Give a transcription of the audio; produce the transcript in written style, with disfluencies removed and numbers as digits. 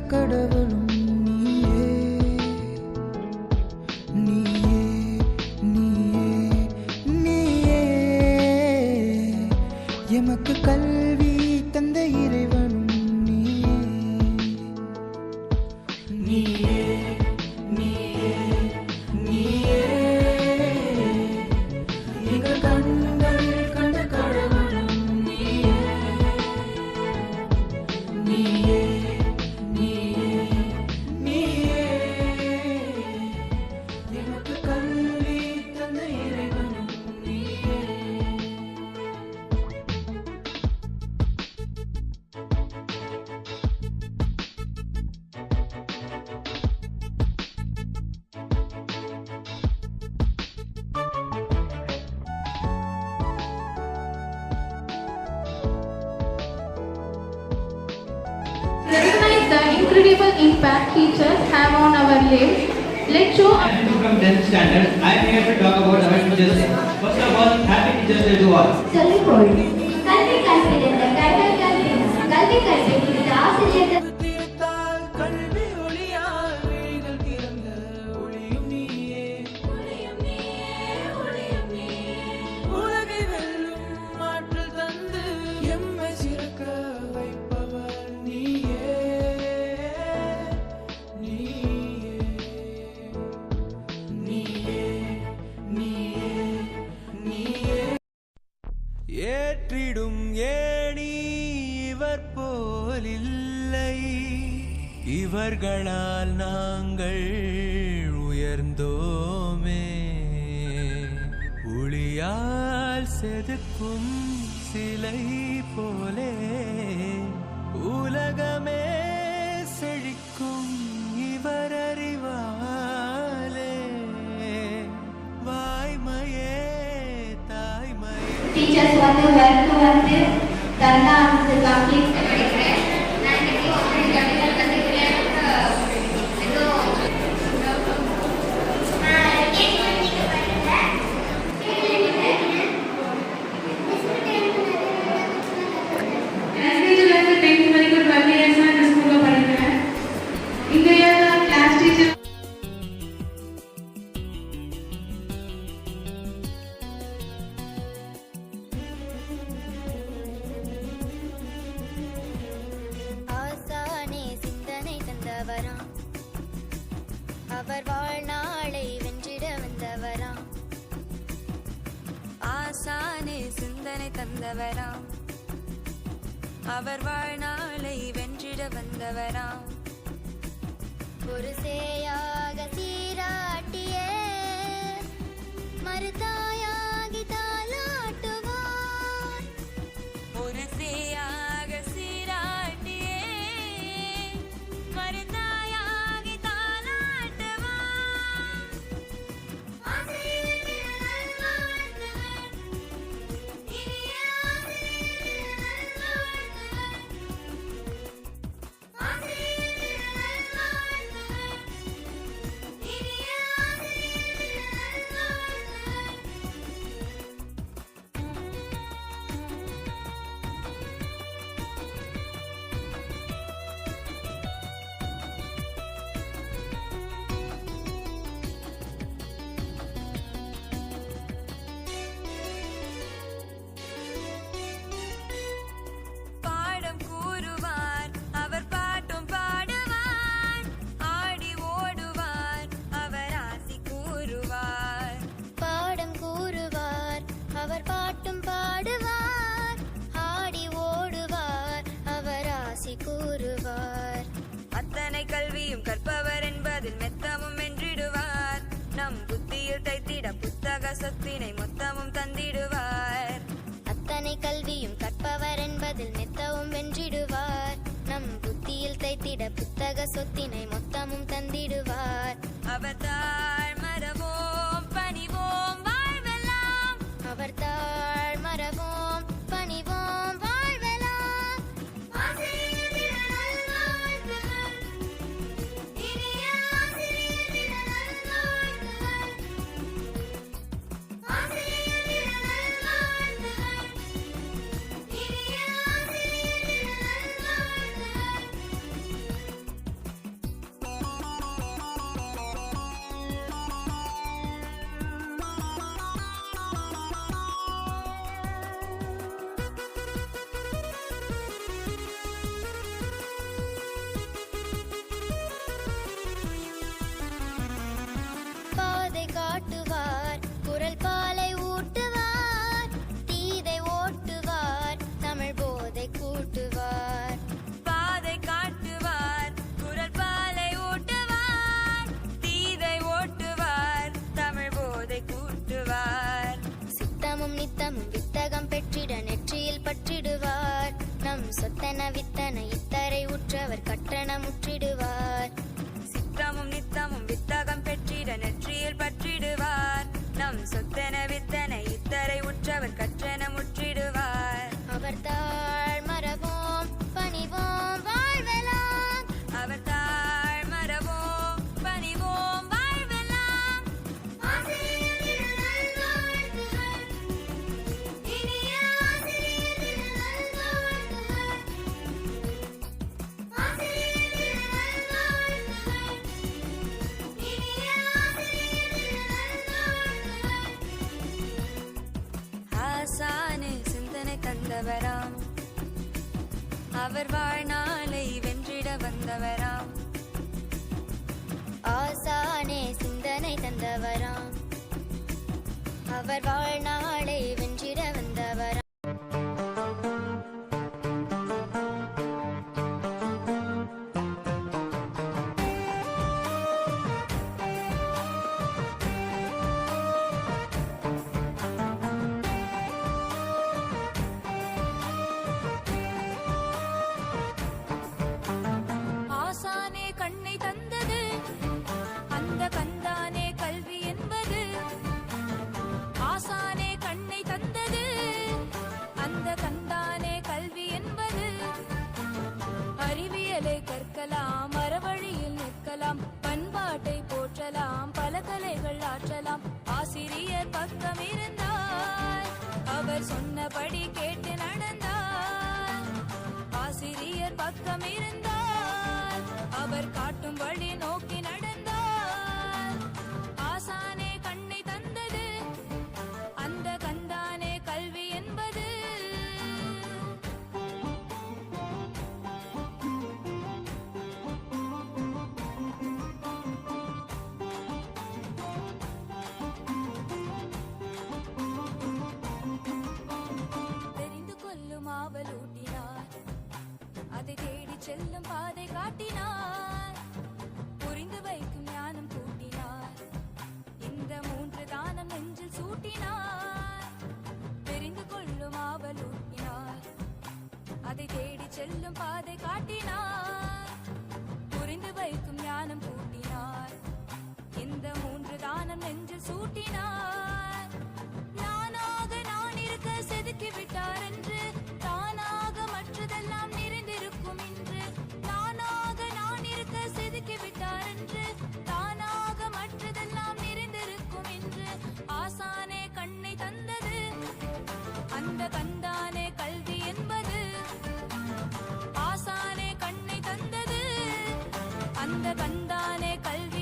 கடவுளும் நீயே நீயே நீயே நீயே எமக்கு கல்வி தந்த இறைவனும் நீயே நீயே நீயே நீயே எங்கள் கண்கள் கண்ட கடவுளும் நீயே நீயே நீயே நீயே எமக்கு கல்வி தந்த இறைவனும் நீயே Recognize the incredible impact teachers have on our lives. Let's show. I am from 10th standard. I am here to talk about our teachers. First of all, happy Teachers Day to all. சொல்லிக்கொள் கல்வி கற்பித்த கற்றல் கல்வி கற்பித்த ஆசிரியர்கள் தீர்த்தால் கல்வி ஒளியால் விழிகள் திறந்த ஒளியும் நீயே உலகை வெல்லும் ஆற்றல் தந்து எம்மை சிறக்க வைப்பவர் நீயே நீயே நீயே நீயே நீயே ஏற்றிடும் ஏணி இவர் போலில்லை இவர்களால் நாங்கள் உயர்ந்தோமே ஒளியால் செதுக்கும் சிலை போலே உலகமே செழிக்கும் இவர் அறிவாலே வாய்மையே தாய்மையே டீச்சர்ஸ் வந்து தந்தா கம்ப்ளீட் படிக்கிறேன் நான் இன்னைக்கு ஒரு கவிதை கற்றுக்கிறேன் ஆசானே சிந்தனை தந்தவராம் அவர் வாழ்நாளை வென்றிட வந்தவராம் ஆசானே சிந்தனை தந்தவராம் அவர் வாழ்நாளை வென்றிட வந்தவராம் ஒரு சேயாக சீராட்டிய மறுதாயாகி தாலாட்டுவார் ஒரு சேயாக சீராட்டியே மருந்தாயாகி தாலாட்டுவார் பாடம் கூறுவார் அவர் பாட்டும் பாடுவார் ஆடி ஓடுவார் அவர் ஆசி கூறுவார் பாடம் கூறுவார் அவர் பாட்டும் பாடுவார் ஆடி ஓடுவார் அவர் ஆசி கூறுவார் அத்தனை கல்வியும் கற்பவர் என்பதில் மெத்தமும் வென்றிடுவார் நம் புத்தியில் தைத்திட புத்தக சொத்தினை மொத்தமும் தந்திடுவார் அத்தனை கல்வியும் கற்பவர் என்பதில் மெத்தவும் வென்றிடுவார் நம் புத்தியில் தைத்திட புத்தக சொத்தினை மொத்தமும் தந்திடுவார் அவர் தாழ் மரவோம் பணிவோம் வாழ்வெல்லாம் அவர் தாழ் மறவோம் பணிவோம் வாழ்வெல்லாம் வந்தவராம். அவர் வாழ்நாளை வென்றிட வந்தவராம். ஆசானே சிந்தனை தந்தவராம். அவர் வாழ்நாளை வென்றிட வந்தவராம். ஆசானே கண்ணை தந்தது அந்த கந்தானே கல்வி என்பது. ஆசானே கண்ணை தந்தது அந்த கந்தானே கல்வி என்பது. அறிவியலை கற்கலாம், அறவழியில் நிற்கலாம், பண்பாட்டை போற்றலாம், பல கலைகள் ஆற்றலாம். ஆசிரியர் பக்கம் இருந்தால் அவர் சொன்னபடி கேட்டு நடந்தார். ஆசிரியர் பக்கம் இருந்தால் அவர் காட்டும் வழி நோக்கி நடந்தார். ஆசானே கண்ணை தந்தது அந்த கந்தானே கல்வி என்பது. தெரிந்து கொள்ளும் ஆவல் ஊட்டினார், அதை தேடி செல்லும் பாதை காட்டினார். புரிந்து வைக்கும் ஞானம் கூட்டினார், இந்த 3 தானம் நெஞ்சில் சூட்டினார். தெரிந்து கொள்ளும் ஆவல் ஊட்டினார், அதை தேடி செல்லும் பாதை காட்டினார். புரிந்து வைக்கும் ஞானம் கூட்டினார், இந்த 3 தானம் நெஞ்சில் சூட்டினார். நானாக நான் இருக்க செதுக்கி விட்டார் என்று, தானாக மற்றதெல்லாம் நிறைந்திருக்கும் என்று. நானாக நான் இருக்க செதுக்கி விட்டார் என்று, தானாக மற்றதெல்லாம் நிறைந்திருக்கும் என்று. ஆசானே கண்ணை தந்தது அந்த கந்தானே கல்வி என்பது. ஆசானே கண்ணை தந்தது அந்த கந்தானே கல்வி